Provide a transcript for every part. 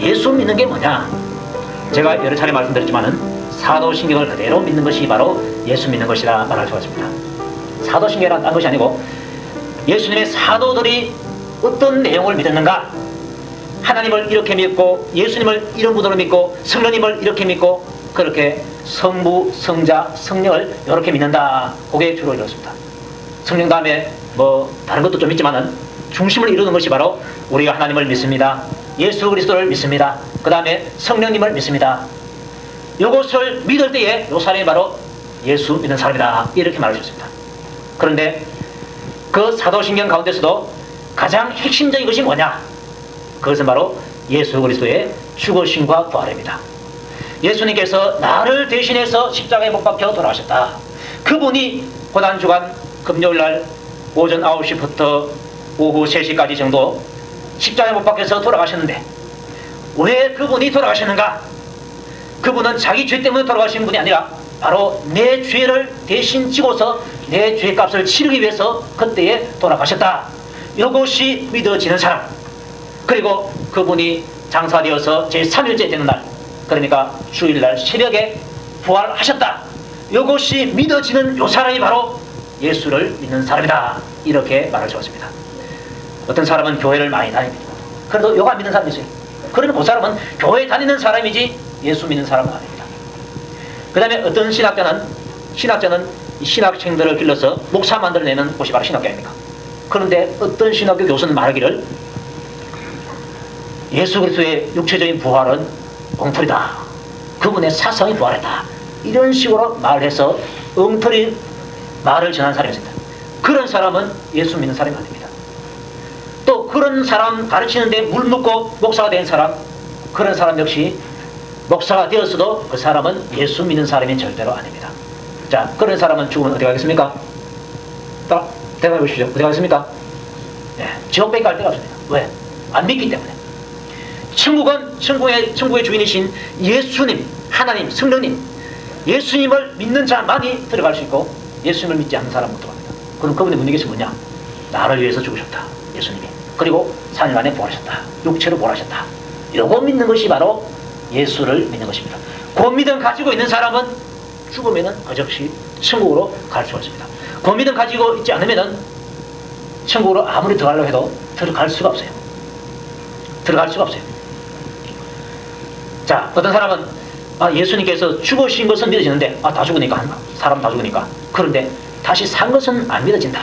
예수 믿는 게 뭐냐? 제가 여러 차례 말씀드렸지만은 사도신경을 그대로 믿는 것이 바로 예수 믿는 것이라 말할 수가 있습니다. 사도신경이란 딴 것이 아니고 예수님의 사도들이 어떤 내용을 믿었는가, 하나님을 이렇게 믿고 예수님을 이런 분으로 믿고 성령님을 이렇게 믿고 그렇게 성부, 성자, 성령을 이렇게 믿는다. 그게 주로 이렇습니다. 성령 다음에 뭐 다른 것도 좀 있지만은 중심을 이루는 것이 바로 우리가 하나님을 믿습니다. 예수 그리스도를 믿습니다. 그 다음에 성령님을 믿습니다. 이것을 믿을 때에 이 사람이 바로 예수 믿는 사람이다. 이렇게 말할 수 있습니다. 그런데 그 사도신경 가운데서도 가장 핵심적인 것이 뭐냐? 그것은 바로 예수 그리스도의 죽으심과 부활입니다. 예수님께서 나를 대신해서 십자가에 못 박혀 돌아가셨다. 그분이 고난주간 금요일날 오전 9시부터 오후 3시까지 정도 십자가에 못 박혀서 돌아가셨는데 왜 그분이 돌아가셨는가? 그분은 자기 죄 때문에 돌아가신 분이 아니라 바로 내 죄를 대신 지고서 내 죄값을 치르기 위해서 그때에 돌아가셨다. 이것이 믿어지는 사람, 그리고 그분이 장사되어서 제3일째 되는 날, 그러니까 주일날 새벽에 부활하셨다. 이것이 믿어지는 이 사람이 바로 예수를 믿는 사람이다. 이렇게 말할 수 있습니다. 어떤 사람은 교회를 많이 다닙니다. 그래도 요가 믿는 사람이 있어요. 그러면 그 사람은 교회 다니는 사람이지 예수 믿는 사람은 아닙니다. 그 다음에 어떤 신학자는 이 신학생들을 길러서 목사 만들어내는 곳이 바로 신학교 아닙니까? 그런데 어떤 신학교 교수는 말하기를 예수 그리스도의 육체적인 부활은 엉터리다. 그분의 사성이 부활했다. 이런 식으로 말해서 엉터리 말을 전한 사람이 있습니다. 그런 사람은 예수 믿는 사람이 아닙니다. 또 그런 사람 가르치는데 물 묻고 목사가 된 사람, 그런 사람 역시 목사가 되었어도 그 사람은 예수 믿는 사람이 절대로 아닙니다. 자, 그런 사람은 죽으면 어디 가겠습니까? 대답해 보십시오. 어디 가겠습니까? 네, 지옥밖에 갈 데가 없습니다. 왜? 안 믿기 때문에. 천국은 천국의 주인이신 예수님, 하나님, 성령님, 예수님을 믿는 자만이 들어갈 수 있고 예수님을 믿지 않는 사람은 못 들어갑니다. 그럼 그분의 문제가 뭐냐? 나를 위해서 죽으셨다. 예수님이. 그리고 4일 만에 부활하셨다. 육체로 부활하셨다. 이거 믿는 것이 바로 예수를 믿는 것입니다. 그 믿음 가지고 있는 사람은 죽으면은 그적시 천국으로 갈 수가 있습니다. 그 믿음 가지고 있지 않으면은 천국으로 아무리 들어가려고 해도 들어갈 수가 없어요. 들어갈 수가 없어요. 자, 어떤 사람은 예수님께서 죽으신 것은 믿어지는데 다 죽으니까, 사람 다 죽으니까, 그런데 다시 산 것은 안 믿어진다.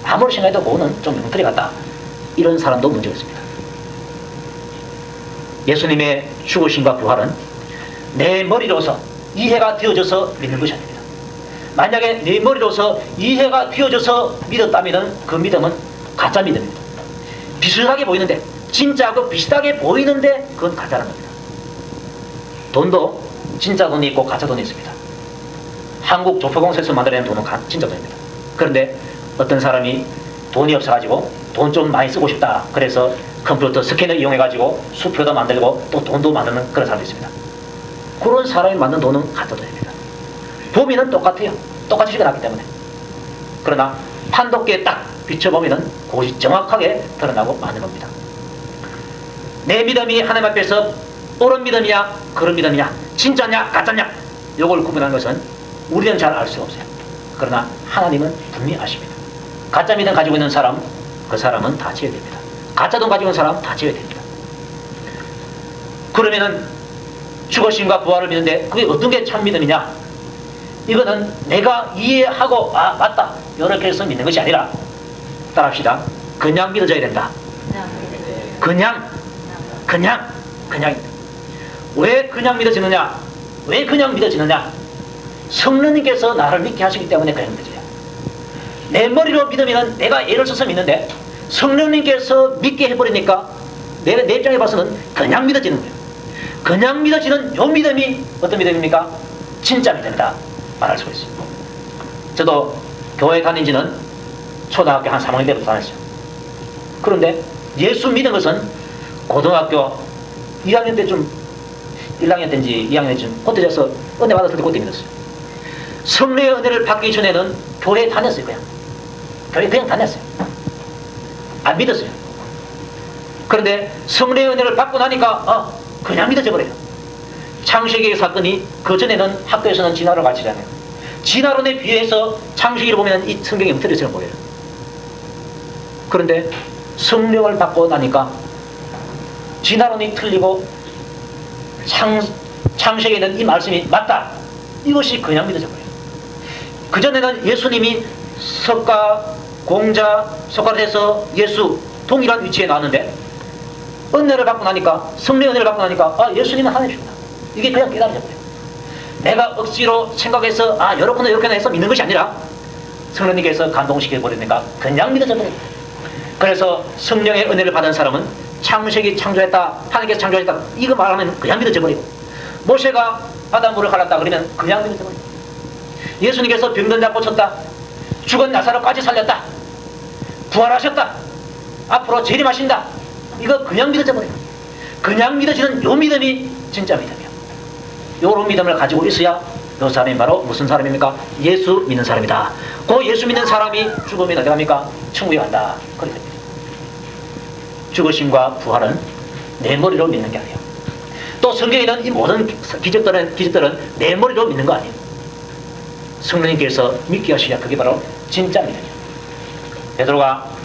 아무리 생각해도 그거는 좀 엉터리 같다. 이런 사람도 문제가 있습니다. 예수님의 죽으심과 부활은 내 머리로서 이해가 되어져서 믿는 것이 아닙니다. 만약에 내 머리로서 이해가 되어져서 믿었다면 그 믿음은 가짜 믿음입니다. 비슷하게 보이는데, 진짜하고 비슷하게 보이는데 그건 가짜라는 겁니다. 돈도 진짜 돈이 있고 가짜 돈이 있습니다. 한국 조표공사에서 만들어낸 돈은 진짜 돈입니다. 그런데 어떤 사람이 돈이 없어가지고 돈 좀 많이 쓰고 싶다. 그래서 컴퓨터 스캐너 이용해가지고 수표도 만들고 또 돈도 만드는 그런 사람도 있습니다. 그런 사람이 만든 돈은 가짜 돈입니다. 범인은 똑같아요. 똑같이 일어났기 때문에. 그러나 판독기에 딱 비춰보면은 그것이 정확하게 드러나고 마는 겁니다. 내 믿음이 하나님 앞에서 옳은 믿음이냐 그런 믿음이냐, 진짜냐 가짜냐, 이걸 구분하는 것은 우리는 잘 알 수가 없어요. 그러나 하나님은 분명히 아십니다. 가짜 믿음 가지고 있는 사람, 그 사람은 다 지어야 됩니다. 가짜 돈 가지고 있는 사람 다 지어야 됩니다. 그러면은 죽으심과 부활을 믿는데 그게 어떤 게 참 믿음이냐? 이거는 내가 이해하고 맞다 이렇게 해서 믿는 것이 아니라, 따라합시다. 그냥 믿어져야 된다. 그냥. 왜 그냥 믿어지느냐? 왜 그냥 믿어지느냐? 성령님께서 나를 믿게 하시기 때문에 그냥 믿어져요. 내 머리로 믿으면 내가 예를 써서 믿는데 성령님께서 믿게 해버리니까 내 입장에 봐서는 그냥 믿어지는 거예요. 그냥 믿어지는 요 믿음이 어떤 믿음입니까? 진짜 믿음이다 말할 수가 있어요. 저도 교회 다닌 지는 초등학교 한 3학년 때부터 다녔어요. 그런데 예수 믿은 것은 고등학교 2학년 때쯤, 1학년 때인지 2학년 때쯤 그때 돼서 은혜 받았을 때 그때 믿었어요. 성령의 은혜를 받기 전에는 교회 다녔어요. 교회 그냥 다녔어요. 안 믿었어요. 그런데 성령의 은혜를 받고 나니까 그냥 믿어져 버려요. 창세기의 사건이 그전에는 학교에서는 진화를 가르치잖아요. 진화론에 비해서 창세기를 보면 이 성경이 엉터리처럼 보여요. 그런데 성령을 받고 나니까 진화론이 틀리고 창세기에 있는 이 말씀이 맞다. 이것이 그냥 믿어져 버려요. 그전에는 예수님이 석가, 공자, 소크라테스, 예수 동일한 위치에 나왔는데 은혜를 받고 나니까, 성령의 은혜를 받고 나니까 예수님은 하나님이시구나. 이게 그냥 깨달아져 버려요. 내가 억지로 생각해서 요렇구나 요렇구나 해서 믿는 것이 아니라 성령님께서 감동시켜버리니까 그냥 믿어져 버려요. 그래서 성령의 은혜를 받은 사람은 창세기 창조했다, 하나님께서 창조했다 이거 말하면 그냥 믿어져 버리고, 모세가 바닷물을 갈았다 그러면 그냥 믿어져 버리고, 예수님께서 병든 자 고쳤다, 죽은 나사로까지 살렸다, 부활하셨다, 앞으로 재림하신다, 이거 그냥 믿어져 버려요. 그냥 믿어지는 요 믿음이 진짜 믿음이에요. 요런 믿음을 가지고 있어야 요 사람이 바로 무슨 사람입니까? 예수 믿는 사람이다. 그 예수 믿는 사람이 죽으면 어디 갑니까? 천국에 간다. 그렇게 됩니다. 죽으심과 부활은 내 머리로 믿는 게 아니에요. 또 성경에 있는 이 모든 기적들은 내 머리로 믿는 거 아니에요. 성령님께서 믿게 하시냐, 그게 바로 진짜 믿음이에요. 베드로가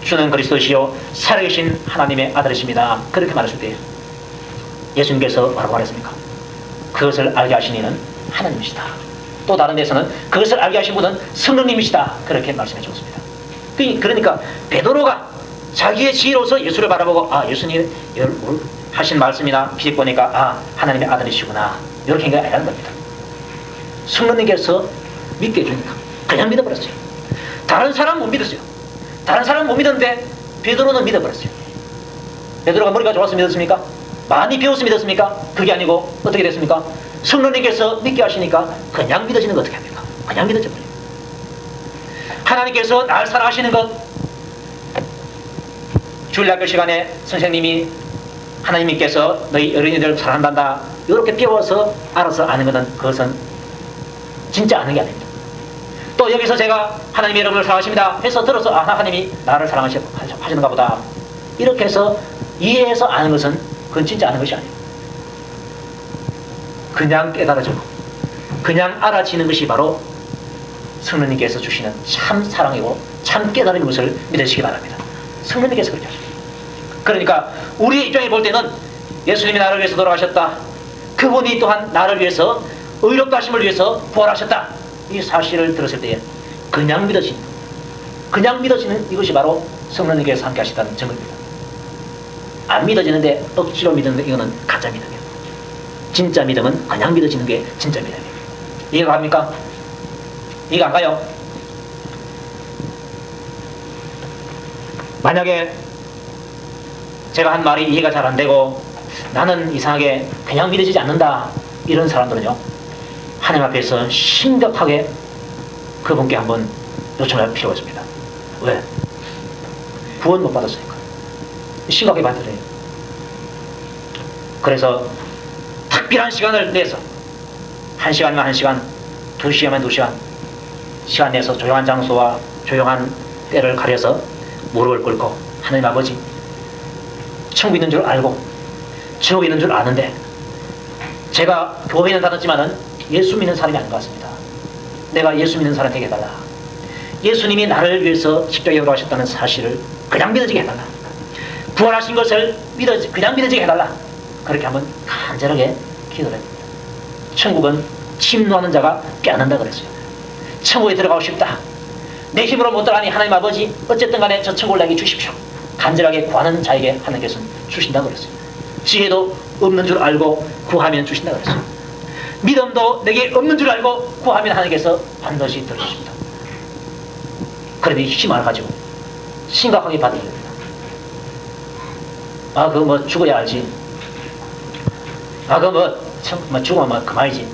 주는 그리스도시요 살아계신 하나님의 아들이십니다. 그렇게 말했을 때 예수님께서 뭐라고 말했습니까? 그것을 알게 하신 이는 하나님이시다. 또 다른 데서는 그것을 알게 하신 분은 성령님이시다. 그렇게 말씀해 주었습니다. 그러니까 베드로가 자기의 지혜로서 예수를 바라보고 예수님 하신 말씀이나 기록 보니까 하나님의 아들이시구나, 이렇게 생각이 아니라는 겁니다. 성령님께서 믿게 해주니까 그냥 믿어버렸어요. 다른 사람 못 믿었어요. 다른 사람 못 믿었는데 베드로는 믿어버렸어요. 베드로가 머리가 좋아서 믿었습니까? 많이 배워서 믿었습니까? 그게 아니고 어떻게 됐습니까? 성령님께서 믿게 하시니까 그냥 믿어지는 거 어떻게 합니까? 그냥 믿어져 버려요. 하나님께서 날 사랑하시는 것, 주일학교 시간에 선생님이 하나님께서 너희 어린이들 사랑한단다 이렇게 배워서 알아서 아는 것은, 그것은 진짜 아는 게 아닙니다. 또 여기서 제가 하나님이 여러분을 사랑하십니다 해서 들어서 하나님이 나를 사랑하시는가 보다 이렇게 해서 이해해서 아는 것은, 그건 진짜 아는 것이 아니에요. 그냥 깨달아지고 그냥 알아지는 것이 바로 성령님께서 주시는 참 사랑이고 참 깨달은 것을 믿으시기 바랍니다. 성령님께서 그렇게 하십니다. 그러니까 우리 입장에 볼 때는 예수님이 나를 위해서 돌아가셨다, 그분이 또한 나를 위해서 의롭다 하심을 위해서 부활하셨다, 이 사실을 들었을 때에 그냥 믿어지는 이것이 바로 성령님께서 함께 하시다는 증거입니다. 안 믿어지는데 억지로 믿는 이거는 가짜 믿음이에요. 진짜 믿음은 그냥 믿어지는 게 진짜 믿음이에요. 이해가 갑니까? 이해가 안 가요? 만약에 제가 한 말이 이해가 잘 안 되고 나는 이상하게 그냥 믿어지지 않는다, 이런 사람들은요, 하나님 앞에서 심각하게 그분께 한번 요청할 필요가 있습니다. 왜? 구원 못 받았으니까. 심각하게 받으래요. 그래서 특별한 시간을 내서 1시간이면 1시간, 2시간이면 2시간 시간 내서 조용한 장소와 조용한 때를 가려서 무릎을 꿇고 하나님 아버지, 천국 있는 줄 알고 지옥 있는 줄 아는데 제가 교회는 다녔지만은 예수 믿는 사람이 아닌 것 같습니다. 내가 예수 믿는 사람 되게 해달라. 예수님이 나를 위해서 십자가에 돌아가셨다는 사실을 그냥 믿어지게 해달라. 부활하신 것을 그냥 믿어지게 해달라. 그렇게 한번 간절하게 기도를 합니다. 천국은 침노하는 자가 꾀안는다 그랬어요. 천국에 들어가고 싶다, 내 힘으로 못 들어가니 하나님 아버지 어쨌든 간에 저 천국을 내게 주십시오. 간절하게 구하는 자에게 하나님께서는 주신다고 그랬어요. 지혜도 없는 줄 알고 구하면 주신다고 그랬어요. 믿음도 내게 없는 줄 알고 구하면 하나님께서 반드시 들어주십니다. 그런데 희망을 가지고 심각하게 받아야 됩니다. 그거 뭐 죽어야 알지, 그거 뭐 죽으면 뭐 그만이지,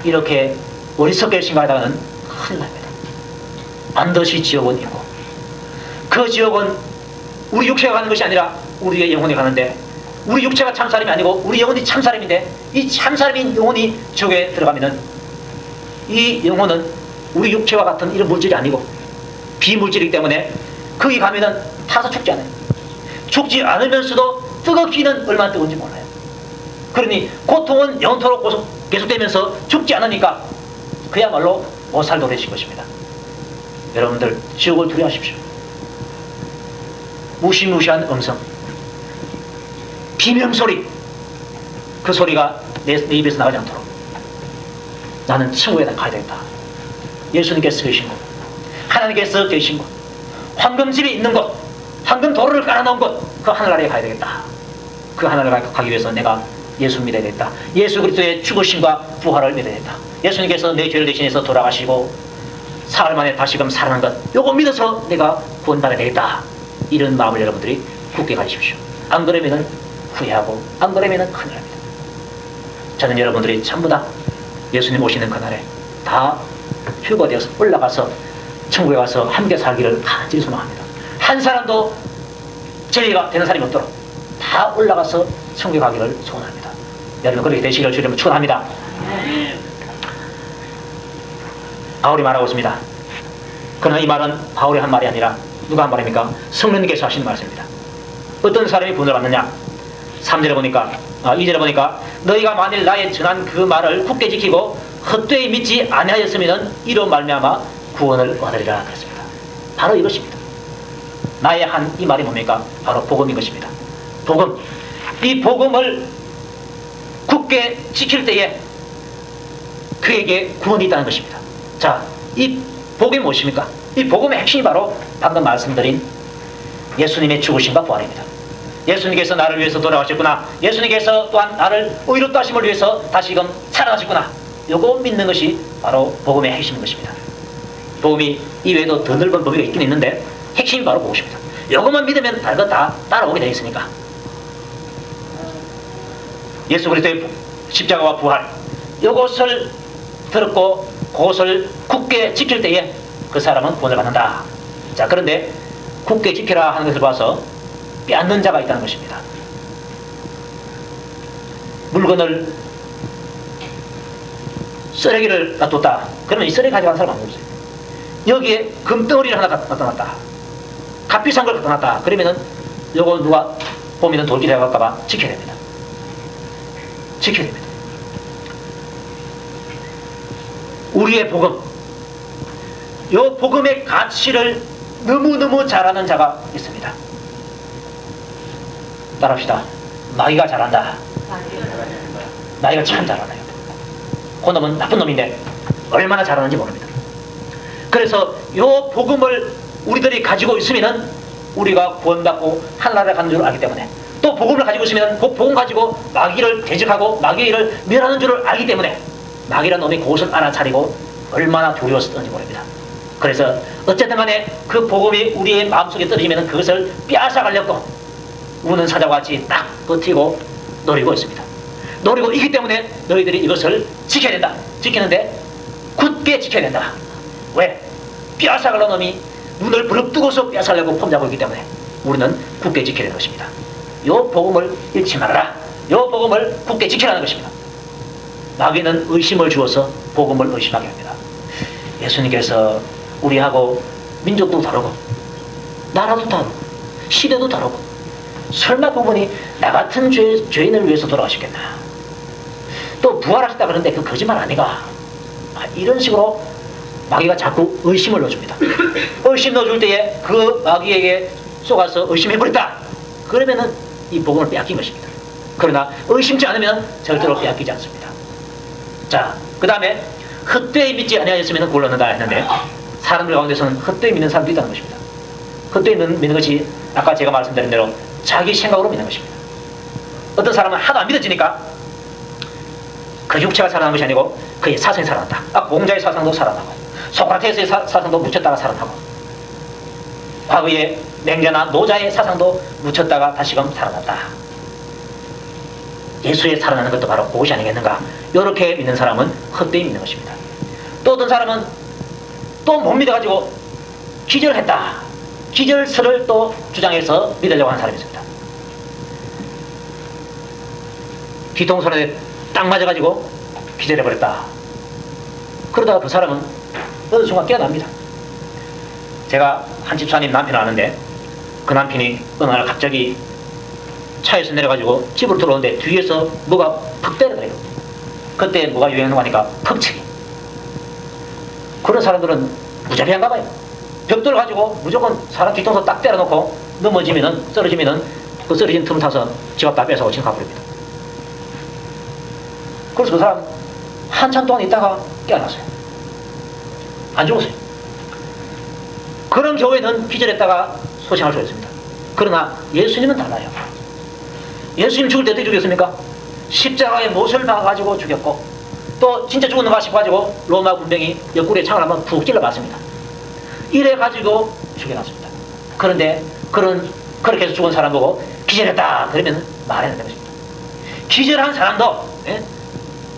이렇게 어리석게 생각하다가는 큰일 납니다. 반드시 지옥은 있고, 그 지옥은 우리 육체가 가는 것이 아니라 우리의 영혼이 가는데, 우리 육체가 참사람이 아니고 우리 영혼이 참사람인데, 이 참사람인 영혼이 지옥에 들어가면은 이 영혼은 우리 육체와 같은 이런 물질이 아니고 비물질이기 때문에 거기 가면은 타서 죽지 않아요. 죽지 않으면서도 뜨겁기는 얼마나 뜨거운지 몰라요. 그러니 고통은 영원토록 계속되면서 죽지 않으니까 그야말로 못 살도록 되신 것입니다. 여러분들 지옥을 두려워하십시오. 무시무시한 음성, 비명소리, 그 소리가 내 입에서 나가지 않도록 나는 천국에 가야 되겠다. 예수님께서 계신 곳, 하나님께서 계신 곳, 황금집이 있는 곳, 황금 도로를 깔아놓은 곳, 그 하늘나라에 가야 되겠다. 그 하늘나라에 가기 위해서 내가 예수 믿어야 되겠다. 예수 그리스도의 죽으심과 부활을 믿어야 되겠다. 예수님께서 내 죄를 대신해서 돌아가시고 사흘 만에 다시금 살아난 것, 요거 믿어서 내가 구원받아야 되겠다. 이런 마음을 여러분들이 굳게 가지십시오. 안 그러면은 후회하고 안 그러면은 큰일 납니다. 저는 여러분들이 전부 다 예수님 오시는 그날에 다 휴거되어서 올라가서 천국에 가서 함께 살기를 간절히 소망합니다. 한 사람도 제외가 되는 사람이 없도록 다 올라가서 천국에 가기를 소원합니다. 여러분 그렇게 되시기를 주님을 축원합니다. 바울이 말하고 있습니다. 그러나 이 말은 바울이 한 말이 아니라 누가 한 말입니까? 성령님께서 하시는 말씀입니다. 어떤 사람이 구원을 받느냐? 3절에 보니까 2절에 보니까 너희가 만일 나의 전한 그 말을 굳게 지키고 헛되이 믿지 아니하였으면 이로 말미암아 구원을 얻으리라 그랬습니다. 바로 이것입니다. 나의 한 이 말이 뭡니까? 바로 복음인 것입니다. 복음. 이 복음을 굳게 지킬 때에 그에게 구원이 있다는 것입니다. 자, 이 복음이 무엇입니까? 이 복음의 핵심이 바로 방금 말씀드린 예수님의 죽으심과 부활입니다. 예수님께서 나를 위해서 돌아가셨구나. 예수님께서 또한 나를 의롭다 하심을 위해서 다시금 살아나셨구나. 요거 믿는 것이 바로 복음의 핵심인 것입니다. 복음이 이외에도 더 넓은 범위가 있긴 있는데 핵심이 바로 그것입니다. 요것만 믿으면 다른 거 다 따라오게 되어 있으니까. 예수 그리스도의 십자가와 부활, 요것을 들었고 그것을 굳게 지킬 때에 그 사람은 구원을 받는다. 자, 그런데 굳게 지키라 하는 것을 봐서 빼앗는 자가 있다는 것입니다. 물건을 쓰레기를 놔뒀다. 그러면 이 쓰레기 가져간 사람 아무도 없어요. 여기에 금덩어리를 하나 갖다 놨다. 값비싼 걸 갖다 놨다. 그러면은 요거 누가 보면은 돌기 되어갈까봐 지켜야 됩니다. 지켜야 됩니다. 우리의 복음, 요 복음의 가치를 너무너무 잘하는 자가 있습니다. 따라합시다. 마귀가 잘한다. 마귀가 참 잘하네요. 그놈은 나쁜 놈인데 얼마나 잘하는지 모릅니다. 그래서 요 복음을 우리들이 가지고 있으면은 우리가 구원받고 하나나라에 가는 줄 알기 때문에, 또 복음을 가지고 있으면 그 복음 가지고 마귀를 대적하고 마귀를 멸하는 줄을 알기 때문에 마귀라는 놈이 그것을 알아차리고 얼마나 두려웠었는지 모릅니다. 그래서 어쨌든 간에 그 복음이 우리의 마음속에 떨어지면 그것을 빼앗아가려고 우는 사자와 같이 딱 버티고 노리고 있습니다. 노리고 있기 때문에 너희들이 이것을 지켜야 된다. 지키는데 굳게 지켜야 된다. 왜? 빼앗아가려는 놈이 눈을 부릅뜨고서 빼앗으려고 폼잡고 있기 때문에 우리는 굳게 지켜야 되는 것입니다. 요 복음을 잃지 말아라. 요 복음을 굳게 지키라는 것입니다. 마귀는 의심을 주어서 복음을 의심하게 합니다. 예수님께서 우리하고 민족도 다르고 나라도 다르고 시대도 다르고 설마 그분이 나 같은 죄인을 위해서 돌아가시겠나? 또 부활하셨다 그러는데 그 거짓말 아니가? 이런 식으로 마귀가 자꾸 의심을 넣어줍니다. 의심 넣어줄 때에 그 마귀에게 속아서 의심해버렸다. 그러면은 이 복음을 빼앗긴 것입니다. 그러나 의심치 않으면 절대로 빼앗기지 않습니다. 자, 그 다음에 헛되이 믿지 아니하였으면 구원을 얻는다 했는데 사람들 가운데서는 헛되이 믿는 사람도 있다는 것입니다. 헛되이 믿는 것이 아까 제가 말씀드린 대로 자기 생각으로 믿는 것입니다. 어떤 사람은 하도 안 믿어지니까 그 육체가 살아난 것이 아니고 그의 사상이 살아났다. 공자의 사상도 살아나고 소크라테스의 사상도 묻혔다가 살아나고 과거의 맹자나 노자의 사상도 묻혔다가 다시금 살아났다. 예수의 살아나는 것도 바로 그것이 아니겠는가. 이렇게 믿는 사람은 헛되이 믿는 것입니다. 또 어떤 사람은 또 못 믿어가지고 기절했다. 기절설을 또 주장해서 믿으려고 하는 사람이 있습니다. 뒤통수에 딱 맞아가지고 기절해버렸다. 그러다가 그 사람은 어느 순간 깨어납니다. 제가 한 집사님 남편 아는데 그 남편이 어느 날 갑자기 차에서 내려가지고 집으로 들어오는데 뒤에서 뭐가 퍽 때려요. 그때 뭐가 유행하는 거 하니까 퍽치기. 그런 사람들은 무자비한가 봐요. 벽돌 가지고 무조건 사람 뒤통수 딱 때려놓고 넘어지면은, 쓰러지면은 그 쓰러진 틈 타서 집 앞 다 뺏어가고 지금 가버립니다. 그래서 그 사람 한참 동안 있다가 깨어났어요. 안 죽었어요. 그런 경우에는 기절했다가 소생할 수가 있습니다. 그러나 예수님은 달라요. 예수님 죽을 때 어떻게 죽였습니까? 십자가에 못을 박아가지고 죽였고, 또 진짜 죽었는가 싶어가지고 로마 군병이 옆구리에 창을 한번 푹 찔러봤습니다. 이래가지고 죽여놨습니다. 그런데 그렇게 해서 죽은 사람 보고 기절했다 그러면 말해야 되는 것입니다. 기절한 사람도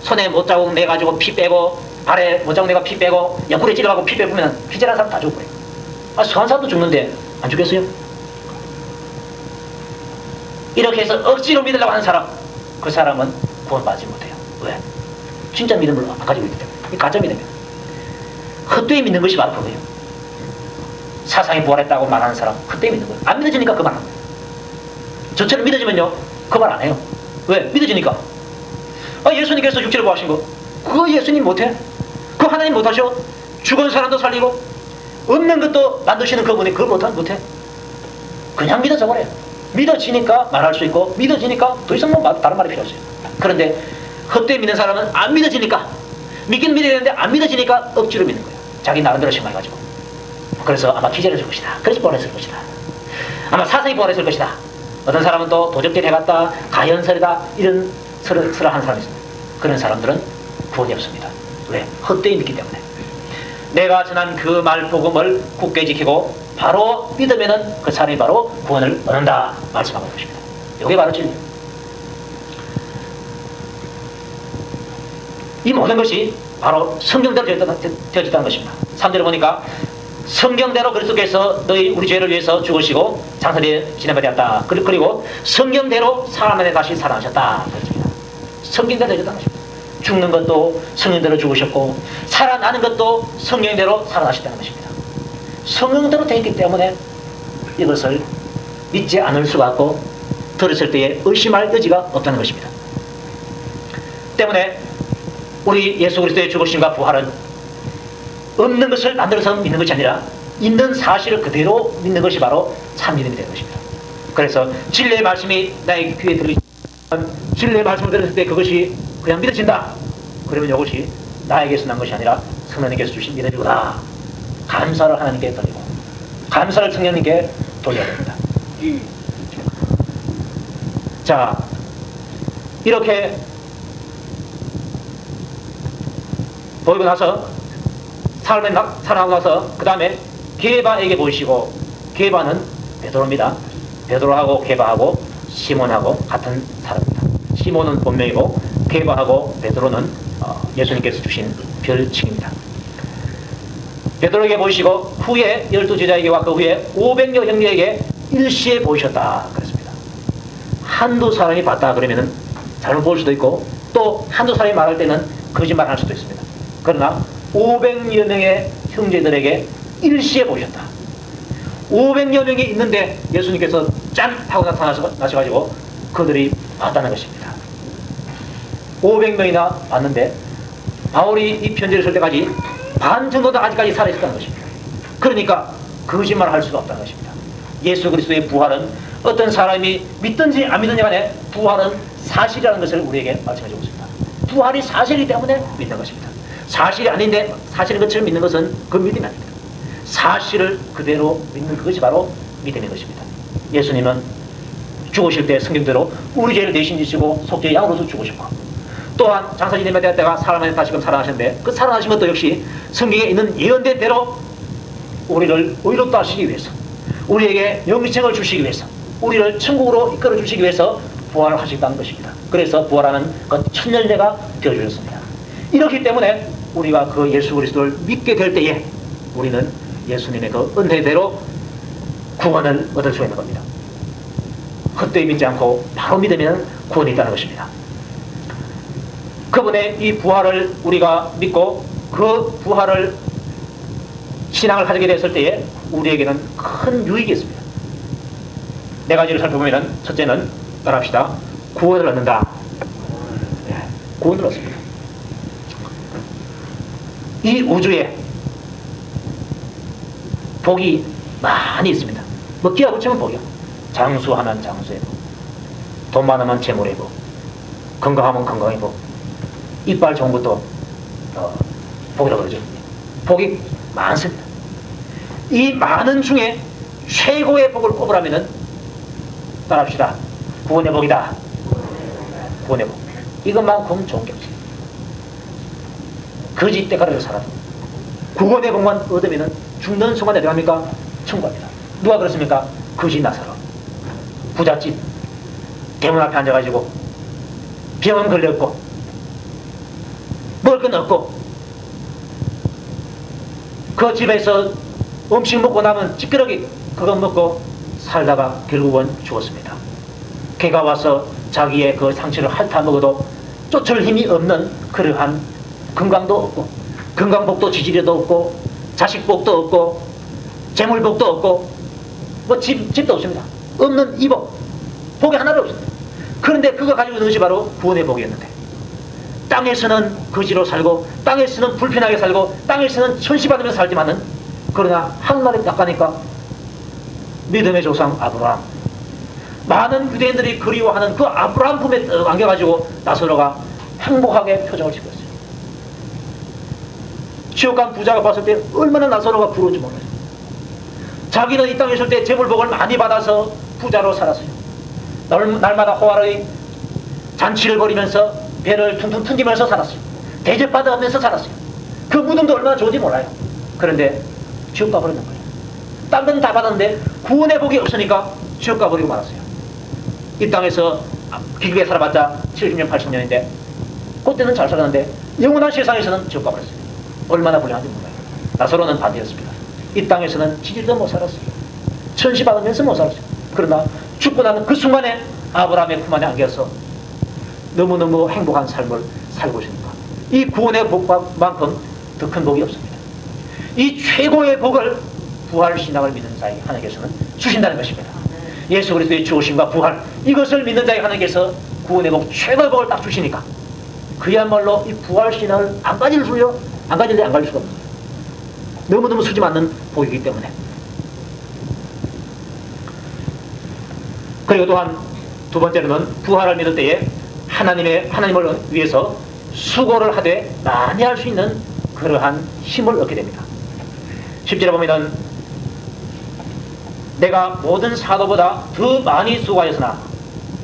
손에 못자국 내가지고 피 빼고, 발에 못자국 내가 피 빼고, 옆구리에 찔러가고 피 빼보면 기절한 사람 다 죽어버려요. 수한 사람도 죽는데 안 죽겠어요? 이렇게 해서 억지로 믿으려고 하는 사람, 그 사람은 구원받지 못해요. 왜? 진짜 믿음을 안 가지고 있기 때문에. 이 가짜 믿음이에요. 헛되이 믿는 것이 바로 그거예요. 사상이 부활했다고 말하는 사람 헛되이 믿는 거예요. 안 믿어지니까 그 말 안 해요. 저처럼 믿어지면요 그 말 안 해요. 왜? 믿어지니까. 예수님께서 육체를 구하신 거 그거 예수님 못해? 그거 하나님 못하셔? 죽은 사람도 살리고 없는 것도 만드시는 그분이 그걸 못해? 그냥 믿어져 버려요. 믿어지니까 말할 수 있고, 믿어지니까 더 이상 다른 말이 필요 없어요. 그런데 헛되이 믿는 사람은 안 믿어지니까, 믿긴 믿어야 되는데 안 믿어지니까 억지로 믿는 거예요. 자기 나름대로 생각해가지고. 그래서 아마 기절했을 것이다. 그래서 부활했을 것이다. 아마 사상이 부활했을 것이다. 어떤 사람은 또 도적질 해갔다, 가연설이다, 이런 설을 하는 사람이 있습니다. 그런 사람들은 구원이 없습니다. 왜? 헛되이 믿기 때문에. 내가 전한 그 말 복음을 굳게 지키고 바로 믿으면은 그 사람이 바로 구원을 얻는다 말씀하고 있습니다. 이게 바로 진리입니다. 이 모든 것이 바로 성경대로 되어졌다는 것입니다. 3절을 보니까 성경대로 그리스도께서 우리 죄를 위해서 죽으시고 장사리에 지내버렸다. 그리고 성경대로 사람 안에 다시 살아나셨다. 그렇습니다. 성경대로 되어졌다는 것입니다. 죽는 것도 성령대로 죽으셨고, 살아나는 것도 성령대로 살아나셨다는 것입니다. 성령대로 되어 있기 때문에 이것을 믿지 않을 수가 없고, 들었을 때에 의심할 여지가 없다는 것입니다. 때문에 우리 예수 그리스도의 죽으심과 부활은 없는 것을 만들어서 믿는 것이 아니라 있는 사실을 그대로 믿는 것이 바로 참 믿음이 되는 것입니다. 그래서 진리의 말씀이 나의 귀에 들리면, 진리의 말씀을 들었을 때 그것이 그냥 믿어진다. 그러면 이것이 나에게서 난 것이 아니라 성령님께서 주신 믿음이구나. 감사를 하나님께 돌리고, 감사를 성령님께 돌려야 됩니다. 자, 이렇게 보이고 나서 삶에 살아나고 나서 그 다음에 게바에게 보이시고, 게바는 베드로입니다. 베드로하고 게바하고 시몬하고 같은 사람입니다. 시몬은 본명이고 게바하고 베드로는 예수님께서 주신 별칭입니다. 베드로에게 보이시고 후에 12제자에게와 그 후에 500여 형제에게 일시에 보이셨다 그랬습니다. 한두 사람이 봤다 그러면은 잘못 볼 수도 있고, 또 한두 사람이 말할 때는 거짓말 할 수도 있습니다. 그러나 500여 명의 형제들에게 일시에 보이셨다. 500여 명이 있는데 예수님께서 짠 하고 나셔가지고 그들이 봤다는 것입니다. 500명이나 봤는데 바울이 이 편지를 쓸 때까지 반 정도는 아직까지 살아있었다는 것입니다. 그러니까 거짓말을 할 수가 없다는 것입니다. 예수 그리스도의 부활은 어떤 사람이 믿든지 안 믿든지 간에 부활은 사실이라는 것을 우리에게 말씀해주고 있습니다. 부활이 사실이기 때문에 믿는 것입니다. 사실이 아닌데 사실인 것처럼 믿는 것은 그 믿음이 아닙니다. 사실을 그대로 믿는 그것이 바로 믿음인 것입니다. 예수님은 죽으실 때 성경대로 우리 죄를 대신 지시고 속죄 양으로서 죽으셨고, 또한 장사 지내며 되었다가 사람 안에 다시금 살아나셨는데, 그 살아나신 것도 역시 성경에 있는 예언된 대로 우리를 의롭다 하시기 위해서, 우리에게 영생을 주시기 위해서, 우리를 천국으로 이끌어 주시기 위해서 부활을 하셨다는 것입니다. 그래서 부활하는 그 천년제가 되어주셨습니다. 이렇기 때문에 우리가 그 예수 그리스도를 믿게 될 때에 우리는 예수님의 그 은혜대로 구원을 얻을 수 있는 겁니다. 헛되이 믿지 않고 바로 믿으면 구원이 있다는 것입니다. 그분의 이 부활을 우리가 믿고 그 부활을 신앙을 가지게 됐을 때에 우리에게는 큰 유익이 있습니다. 네 가지를 살펴보면 첫째는 따라합시다. 구원을 얻는다. 네, 구원을 얻습니다. 이 우주에 복이 많이 있습니다. 뭐 기하 붙이면 복이요. 장수하면 장수의 복, 돈 많으면 재물의 복, 건강하면 건강의 복, 이빨 좋은 것도 복이라고 그러죠. 복이 많습니다. 이 많은 중에 최고의 복을 꼽으라면은 따라합시다. 구원의 복이다. 구원의 복. 이것만큼 좋은 게 없어요. 거짓 때가리를 살아도 구원의 복만 얻으면은 죽는 순간에 어디 갑니까? 천국 갑니다. 누가 그렇습니까? 거짓 나사로. 부잣집 대문 앞에 앉아가지고 병은 걸렸고 먹을 건 없고 그 집에서 음식 먹고 남은 찌끄러기 그거 먹고 살다가 결국은 죽었습니다. 개가 와서 자기의 그 상처를 핥아 먹어도 쫓을 힘이 없는 그러한 건강도 없고 건강복도 지지리도 없고 자식복도 없고 재물복도 없고 뭐 집도 없습니다. 없는 이 복, 복이 하나도 없습니다. 그런데 그거 가지고 있는 것이 바로 구원의 복이었는데 땅에서는 거지로 살고 땅에서는 불편하게 살고 땅에서는 천시받으면서 살지만은 그러나 하늘나라에 딱 가니까 믿음의 조상 아브라함, 많은 유대인들이 그리워하는 그 아브라함 품에 떡 안겨가지고 나사로가 행복하게 표정을 짓고 있어요. 지옥 간 부자가 봤을 때 얼마나 나사로가 부러운지 몰라요. 자기는 이 땅에 있을 때 재물복을 많이 받아서 부자로 살았어요. 날마다 호화로이 잔치를 벌이면서 배를 퉁퉁 튕기면서 살았어요. 대접받으면서 살았어요. 그 무덤도 얼마나 좋은지 몰라요. 그런데 지옥 가버리는 거예요. 딴 건 다 받았는데 구원의 복이 없으니까 지옥 가버리고 말았어요. 이 땅에서 길게 살아봤자 70년 80년인데 그때는 잘 살았는데 영원한 세상에서는 지옥 가버렸어요. 얼마나 불행한지 몰라요. 나사로는 반대였습니다. 이 땅에서는 지질도 못 살았어요. 천시 받으면서 못 살았어요. 그러나 죽고 나는 그 순간에 아브라함의 품 안에 안겨서 너무너무 행복한 삶을 살고 있습니다. 이 구원의 복만큼 더 큰 복이 없습니다. 이 최고의 복을 부활신앙을 믿는 자에게 하나님께서는 주신다는 것입니다. 예수 그리스도의 죽으심과 부활 이것을 믿는 자에게 하나님께서 구원의 복 최고의 복을 딱 주시니까 그야말로 이 부활신앙을 안 가질 수요 안 가질 때 안 가질 수가 없어요. 너무너무 쓰지 않는 복이기 때문에. 그리고 또한 두 번째로는 부활을 믿을 때에 하나님을 위해서 수고를 하되 많이 할 수 있는 그러한 힘을 얻게 됩니다. 10절에 보면은 내가 모든 사도보다 더 많이 수고하였으나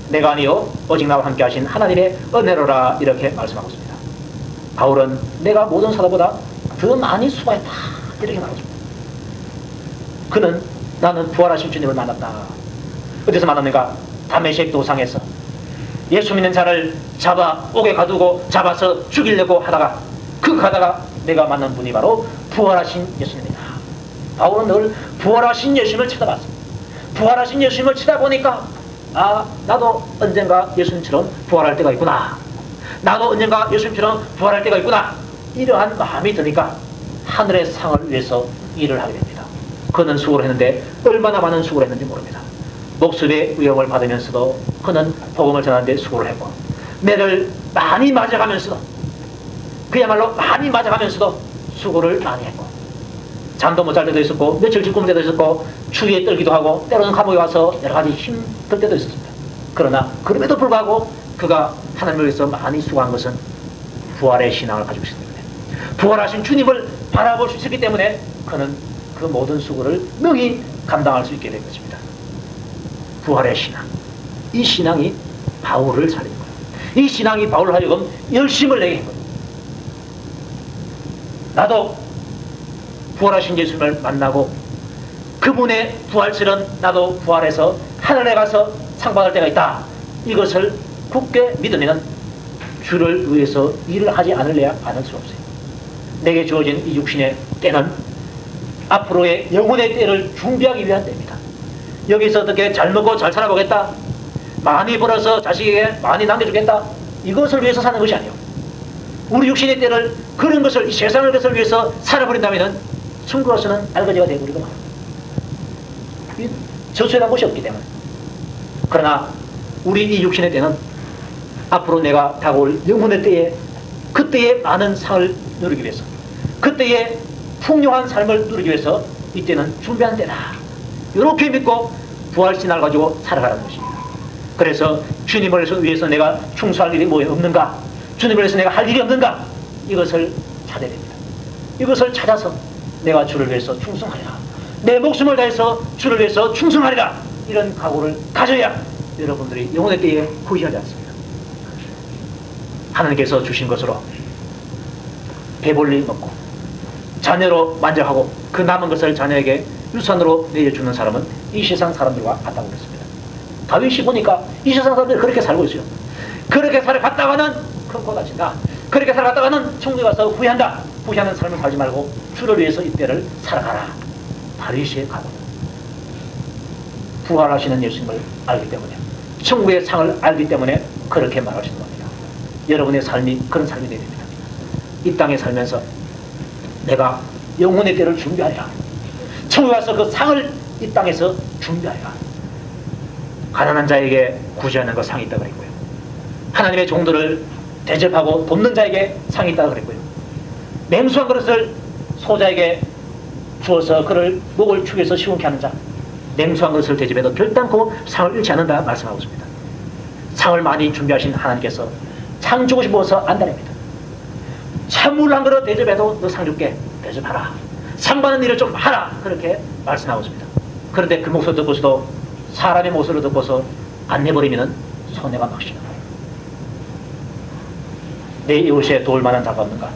내가 아니요 오직 나와 함께 하신 하나님의 은혜로라 이렇게 말씀하고 있습니다. 바울은 내가 모든 사도보다 더 많이 수고했다 이렇게 말했습니다. 그는 나는 부활하신 주님을 만났다. 어디서 만났는가? 다메섹 도상에서 예수 믿는 자를 잡아 옥에 가두고 잡아서 죽이려고 하다가 가다가 내가 만난 분이 바로 부활하신 예수님이다. 바울은 늘 부활하신 예수님을 쳐다봤습니다. 부활하신 예수님을 쳐다보니까 나도 언젠가 예수님처럼 부활할 때가 있구나. 나도 언젠가 예수님처럼 부활할 때가 있구나. 이러한 마음이 드니까 하늘의 상을 위해서 일을 하게 됩니다. 그는 수고를 했는데 얼마나 많은 수고를 했는지 모릅니다. 목숨의 위험을 받으면서도 그는 복음을 전하는 데 수고를 했고 매를 많이 맞아가면서도 그야말로 많이 맞아가면서도 수고를 많이 했고 잠도 못 잘 때도 있었고 며칠 죽을 때도 있었고 추위에 떨기도 하고 때로는 감옥에 와서 여러 가지 힘들 때도 있었습니다. 그러나 그럼에도 불구하고 그가 하나님을 위해서 많이 수고한 것은 부활의 신앙을 가지고 있기 때문에 부활하신 주님을 바라볼 수 있었기 때문에 그는 그 모든 수고를 능히 감당할 수 있게 된 것입니다. 부활의 신앙, 이 신앙이 바울을 살린 거예요. 이 신앙이 바울을 하여금 열심을 내게 한 거예요. 나도 부활하신 예수님을 만나고 그분의 부활처럼 나도 부활해서 하늘에 가서 상 받을 때가 있다. 이것을 굳게 믿으면 주를 위해서 일을 하지 않을 수 없어요. 내게 주어진 이 육신의 때는 앞으로의 영혼의 때를 준비하기 위한 때입니다. 여기서 어떻게 잘 먹고 잘 살아보겠다, 많이 벌어서 자식에게 많이 남겨주겠다, 이것을 위해서 사는 것이 아니에요. 우리 육신의 때를 그런 것을 이 세상의 것을 위해서 살아버린다면 천국에서는 알거지가 되어버리고 말합니다. 저수해간 곳이 없기 때문에 그러나 우리 이 육신의 때는 앞으로 내가 다가올 영혼의 때에, 그때의 많은 상을 누리기 위해서, 그때의 풍요한 삶을 누리기 위해서 이때는 준비한 때다, 이렇게 믿고 부활신앙을 가지고 살아가라는 것입니다. 그래서 주님을 위해서 내가 충수할 일이 뭐 없는가, 주님을 위해서 내가 할 일이 없는가, 이것을 찾아야 됩니다. 이것을 찾아서 내가 주를 위해서 충성하리라, 내 목숨을 다해서 주를 위해서 충성하리라, 이런 각오를 가져야 여러분들이 영혼의 때에 후회하지 않습니다. 하나님께서 주신 것으로 배불리 먹고 자녀로 만족하고 그 남은 것을 자녀에게 유산으로 내려주는 사람은 이 세상 사람들과 같다고 그랬습니다. 다윗이 보니까 이 세상 사람들이 그렇게 살고 있어요. 그렇게 살아갔다가는 큰 코 다친다, 그렇게 살아갔다가는 천국에 가서 후회한다. 후회하는 삶을 살지 말고 주를 위해서 이때를 살아가라. 다윗의 각오, 부활하시는 예수님을 알기 때문에, 천국의 상을 알기 때문에 그렇게 말하시는 겁니다. 여러분의 삶이 그런 삶이 되야 됩니다. 이 땅에 살면서 내가 영혼의 때를 준비하리라, 천국에 와서 그 상을 이 땅에서 준비하리라. 가난한 자에게 구제하는 것 상이 있다고 그랬고요, 하나님의 종들을 대접하고 돕는 자에게 상이 있다고 그랬고요, 맹수한 그릇을 소자에게 주어서 그를 목을 축여서 시원케 하는 자, 냉수한 것을 대접해도 결단코 상을 잃지 않는다 말씀하고 있습니다. 상을 많이 준비하신 하나님께서 상 주고 싶어서 안달입니다. 찬물 한 그릇 대접해도 너 상 줄게, 대접하라, 상 받는 일을 좀 하라, 그렇게 말씀하고 있습니다. 그런데 그 목소리 듣고서도 사람의 목소리를 듣고서 안 내버리면 손해가 막시는 거예요. 내 이웃에 도울 만한 자가 없는가,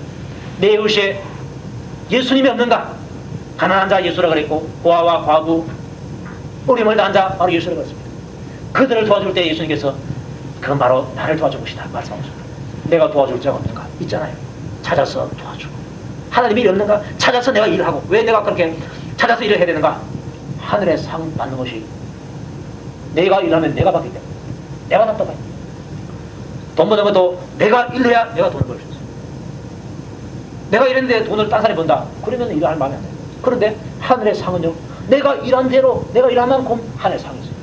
내 이웃에 예수님이 없는가. 가난한 자 예수라 그랬고, 고아와 과부, 어림을 당한 자 바로 예수라 그랬습니다. 그들을 도와줄 때 예수님께서 그건 바로 나를 도와줄 것이다 말씀하고 있습니다. 내가 도와줄 자가 없는가? 있잖아요. 찾아서 도와주고. 하나님이 일 없는가? 찾아서 내가 일을 하고. 왜 내가 그렇게 찾아서 일을 해야 되는가? 하늘의 상 받는 것이, 내가 일하면 내가 받기 때문에 내가 답답해. 돈 버는 것도 내가 일해야 내가 돈을 벌 수 있어요. 내가 일했는데 돈을 딴 사람이 번다, 그러면 일을 할 마음이 안 돼요. 그런데 하늘의 상은요, 내가 일한 대로, 내가 일한 만큼 하늘의 상이 있어요.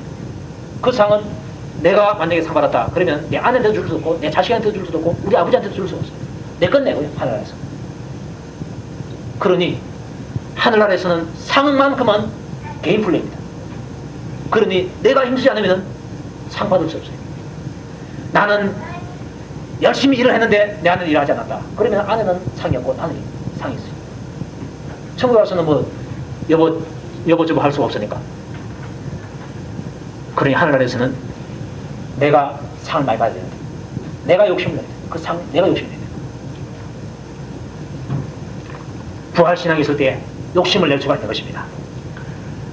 그 상은 내가 만약에 상 받았다 그러면 내 아내한테 줄 수도 없고, 내 자식한테 줄 수도 없고, 우리 아버지한테 줄 수도 없어요. 내 건 내고요, 하늘나라에서. 그러니 하늘나라에서는 상만큼은 개인 플레이입니다. 그러니 내가 힘쓰지 않으면 상 받을 수 없어요. 나는 열심히 일을 했는데 내 아내는 일하지 않았다 그러면 아내는 상이 없고 나는 상이 있어요. 천국에 와서는 뭐 여보 할 수가 없으니까. 그러니 하늘나라에서는 내가 상을 많이 받아야 되는데, 내가 욕심을 내야 돼. 그 상 내가 욕심을 내야 돼. 부활신앙이 있을 때에 욕심을 낼 수가 있는 것입니다.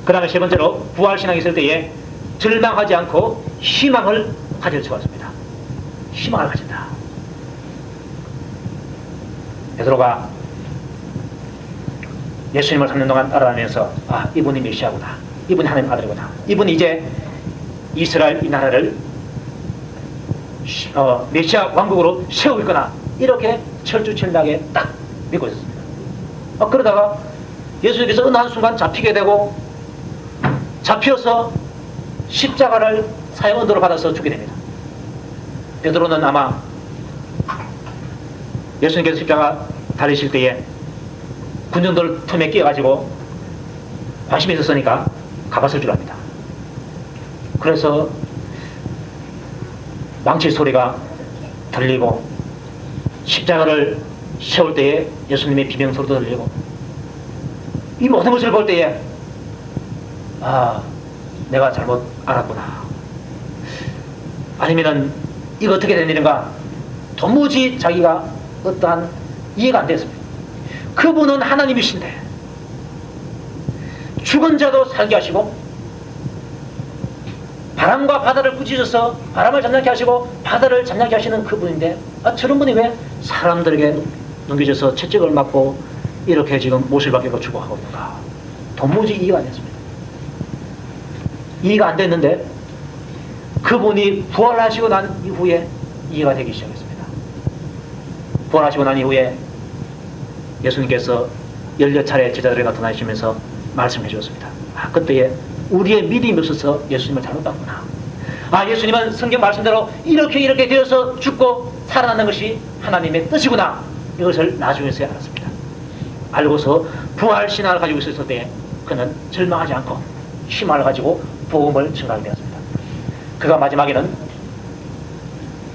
그 다음에 세 번째로, 부활신앙이 있을 때에 절망하지 않고 희망을 가질 수가 있습니다. 희망을 가진다. 베드로가 예수님을 3년 동안 따라다니면서, 아, 이분이 메시아구나, 이분이 하나님 아들이구나, 이분이 이제 이스라엘 이 나라를 메시아 왕국으로 세우고 있구나, 이렇게 철두철미하게 딱 믿고 있었습니다. 그러다가 예수님께서 어느 한순간 잡히게 되고, 잡혀서 십자가를 사형 언도로 받아서 죽게 됩니다. 베드로는 아마 예수님께서 십자가 달리실 때에 군중들 틈에 끼어가지고 관심이 있었으니까 가봤을 줄 압니다. 그래서 망치 소리가 들리고, 십자가를 세울 때에 예수님의 비명소리도 들리고, 이 모든 것을 볼 때에, 아, 내가 잘못 알았구나, 아니면은 이거 어떻게 된 일인가, 도무지 자기가 어떠한 이해가 안 됐습니다. 그분은 하나님이신데 죽은 자도 살게 하시고, 바람과 바다를 꾸짖어서 바람을 잠잠케 하시고 바다를 잠잠케 하시는 그분인데, 저런 분이 왜 사람들에게 넘겨져서 채찍을 맞고 이렇게 지금 못을 박이고 죽어가고 있는가? 도무지 이해가 안 됐습니다. 이해가 안 됐는데 그분이 부활하시고 난 이후에 이해가 되기 시작했습니다. 부활하시고 난 이후에 예수님께서 16차례 제자들에게 나타나시면서 말씀해 주었습니다. 그때에 우리의 믿음이 없어서 예수님을 잘못 봤구나. 아, 예수님은 성경 말씀대로 이렇게 되어서 죽고 살아나는 것이 하나님의 뜻이구나. 이것을 나중에서야 알았습니다. 알고서 부활신앙을 가지고 있었을 때 그는 절망하지 않고 희망을 가지고 복음을 전하게 되었습니다. 그가 마지막에는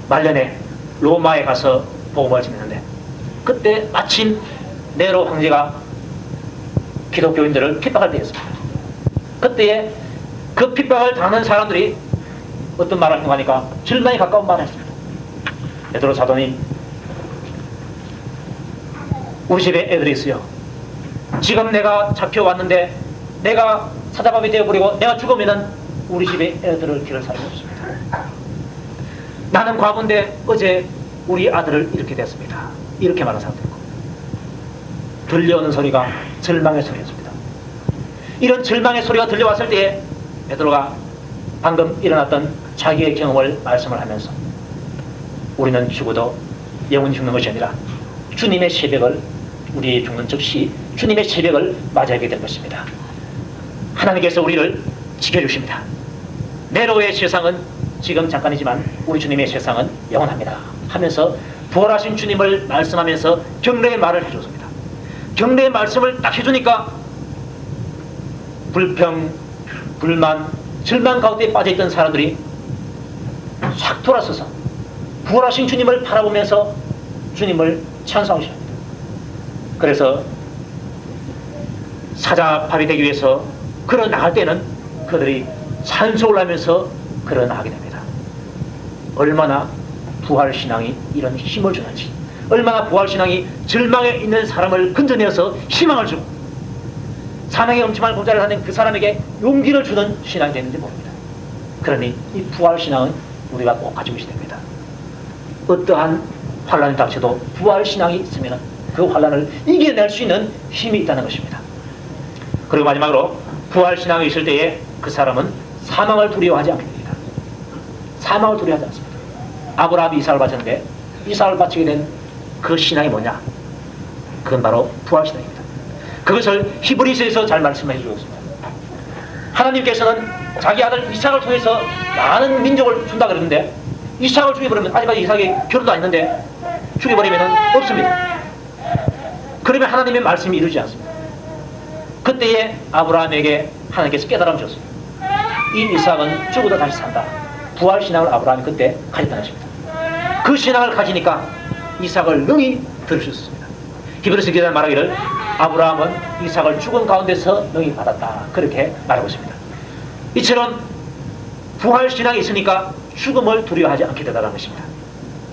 말년에 로마에 가서 복음을 전했는데, 그때 마침 네로 황제가 기독교인들을 핍박할 때였습니다. 그때에 그 핍박을 당하는 사람들이 어떤 말을 하니까 절망에 가까운 말을 했습니다. 베드로 사도님, 우리 집에 애들이 있어요. 지금 내가 잡혀왔는데 내가 사자밥이 되어버리고 내가 죽으면은 우리 집에 애들을 기를 사람이 없습니다. 나는 과부인데 어제 우리 아들을 이렇게 됐습니다. 이렇게 말하는 사람도 있고, 들려오는 소리가 절망의 소리였습니다. 이런 절망의 소리가 들려왔을 때에 베드로가 방금 일어났던 자기의 경험을 말씀을 하면서 우리는 죽어도 영원히 죽는 것이 아니라 주님의 새벽을, 우리 죽는 즉시 주님의 새벽을 맞이하게 될 것입니다. 하나님께서 우리를 지켜주십니다. 네로의 세상은 지금 잠깐이지만 우리 주님의 세상은 영원합니다 하면서 부활하신 주님을 말씀하면서 경례의 말을 해줬습니다. 경례의 말씀을 딱 해주니까 불평, 불만, 절망 가운데 빠져있던 사람들이 확 돌아서서 부활하신 주님을 바라보면서 주님을 찬송하십니다. 그래서 사자밥이 되기 위해서 걸어 나갈 때는 그들이 찬송을 하면서 걸어 나가게 됩니다. 얼마나 부활신앙이 이런 힘을 주는지, 얼마나 부활신앙이 절망에 있는 사람을 건져내어서 희망을 주고 사망의 엄청난 고자를 하는 그 사람에게 용기를 주는 신앙이 되는지 모릅니다. 그러니 이 부활신앙은 우리가 꼭 가지고 있어야 됩니다. 어떠한 환란이 닥쳐도 부활신앙이 있으면 그 환란을 이겨낼 수 있는 힘이 있다는 것입니다. 그리고 마지막으로 부활신앙이 있을 때에 그 사람은 사망을 두려워하지 않게 됩니다. 사망을 두려워하지 않습니다. 아브라함이 이삭을 바쳤는데 이삭을 바치게 된 그 신앙이 뭐냐? 그건 바로 부활신앙입니다. 그것을 히브리서에서 잘 말씀해 주고 있습니다. 하나님께서는 자기 아들 이삭을 통해서 많은 민족을 준다 그러는데, 이삭을 죽여버리면, 아직까지 이삭이 결혼도 안 했는데 죽여버리면 없습니다. 그러면 하나님의 말씀이 이루지 않습니다. 그때에 아브라함에게 하나님께서 깨달음을 줬습니다. 이 이삭은 죽어도 다시 산다. 부활신앙을 아브라함이 그때 가졌다는 것입니다. 그 신앙을 가지니까 이삭을 능히 들을 수 있습니다. 히브리서 기자는 말하기를 아브라함은 이삭을 죽은 가운데서 능히 받았다, 그렇게 말하고 있습니다. 이처럼 부활신앙이 있으니까 죽음을 두려워하지 않게 되다는 것입니다.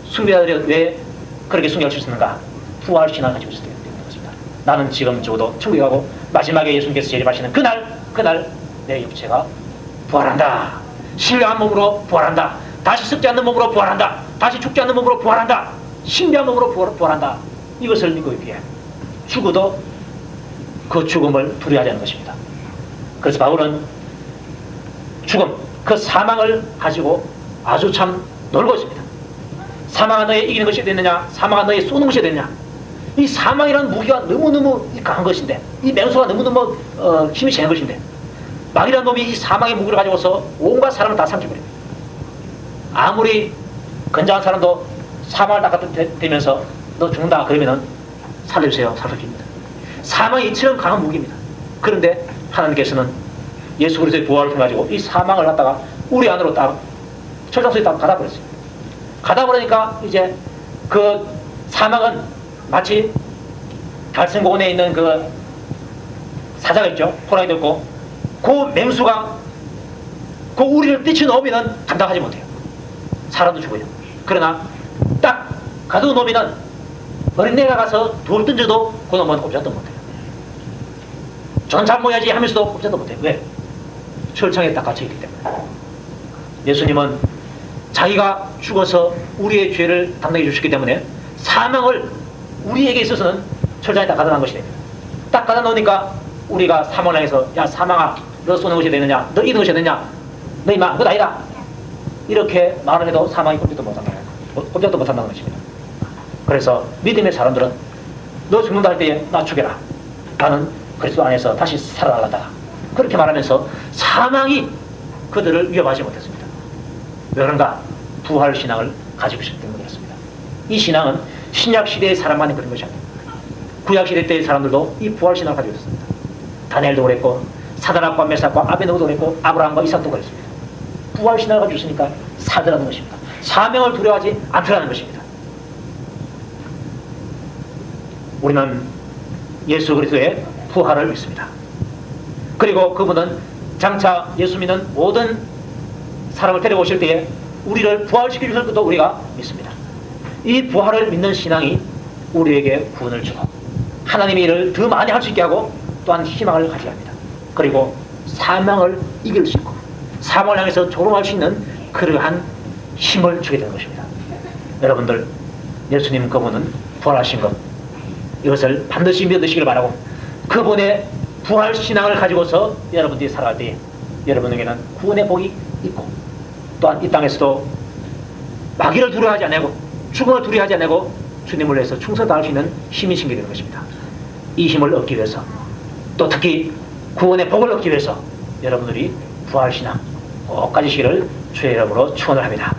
숭배자들이 왜 그렇게 숭배할 수 있는가? 부활신앙을 가지고 있어야 되는 것입니다. 나는 지금 죽어도 천국에 가고 마지막에 예수님께서 재림하시는 그날 내 육체가 부활한다. 신령한 몸으로 부활한다. 다시 썩지 않는 몸으로 부활한다. 다시 죽지 않는 몸으로 부활한다. 신비한 몸으로 부활한다. 이것을 믿고 있기에 죽어도 그 죽음을 두려워하지 않는 것입니다. 그래서 바울은 죽음, 그 사망을 가지고 아주 참 놀고 있습니다. 사망아 너의 이기는 것이 됐느냐, 사망아 너의 쏘는 것이 됐느냐. 이 사망이라는 무기가 너무너무 강한 것인데, 이 맹수가 너무너무 힘이 세는 것인데, 마귀라는 놈이 이 사망의 무기를 가지고서 온갖 사람을 다 삼켜버립니다. 아무리 건장한 사람도 사망을 닦아대면서 너 죽는다 그러면은 살려주세요, 살려줍니다. 사망이 이처럼 강한 무기입니다. 그런데 하나님께서는 예수 그리스도의 부활을 통해 가지고 이 사망을 갖다가 우리 안으로 딱 철장소에 딱 가다버렸어요. 가다버리니까 이제 그 사망은 마치 갈승고원에 있는 그 사자가 있죠. 호랑이도 있고, 그 맹수가 그 우리를 뛰쳐놓으면 감당하지 못해요. 사람도 죽어요. 그러나 딱 가둬놓으면 어린애가 가서 돌 던져도 그 놈은 꼼짝도 못해요. 전 잡모야지 하면서도 꼼짝도 못해요. 왜? 철창에 딱 갇혀있기 때문에. 예수님은 자기가 죽어서 우리의 죄를 담당해 주셨기 때문에 사망을 우리에게 있어서는 철장에 딱 가둬놓은 것이 됩니다. 딱 가둬놓으니까 우리가 사망을 향해서 야 사망아 너 쏘는 것이 되느냐, 너 이기는 것이 되느냐, 너 이마 그것 아니다, 이렇게 말을 해도 사망이 꼼짝도 못한다는 것입니다. 그래서 믿음의 사람들은 너 죽는다 할 때에 나 죽여라, 나는 그리스도 안에서 다시 살아나간다, 그렇게 말하면서 사망이 그들을 위협하지 못했습니다. 왜 그런가? 부활신앙을 가지고 있기 때문에 그렇습니다. 이 신앙은 신약시대의 사람만이 그런 것이 아닙니다. 구약시대 때의 사람들도 이 부활신앙을 가지고 있습니다. 다니엘도 그랬고 사드락과 메삭과 아벤노고도 그랬고 아브라함과 이삭도 그랬습니다. 부활신앙을 가지고 있으니까 살더라는 것입니다. 사명을 두려워하지 않더라는 것입니다. 우리는 예수 그리스도의 부활을 믿습니다. 그리고 그분은 장차 예수 믿는 모든 사람을 데려오실 때에 우리를 부활시켜 주실 것도 우리가 믿습니다. 이 부활을 믿는 신앙이 우리에게 구원을 주고 하나님의 일을 더 많이 할 수 있게 하고 또한 희망을 가지게 합니다. 그리고 사망을 이길 수 있고 사망을 향해서 조롱할 수 있는 그러한 힘을 주게 되는 것입니다. 여러분들, 예수님 그분은 부활하신 것, 이것을 반드시 믿으시길 바라고, 그분의 부활 신앙을 가지고서 여러분들이 살아갈 때 여러분에게는 구원의 복이 있고 또한 이 땅에서도 마귀를 두려워하지 않고 죽음을 두려워하지 않고 주님을 위해서 충성당할 수 있는 힘이 생기게 되는 것입니다. 이 힘을 얻기 위해서, 또 특히 구원의 복을 얻기 위해서 여러분들이 부활 신앙 꼭 가지시기를 주의 이름으로 축원을 합니다.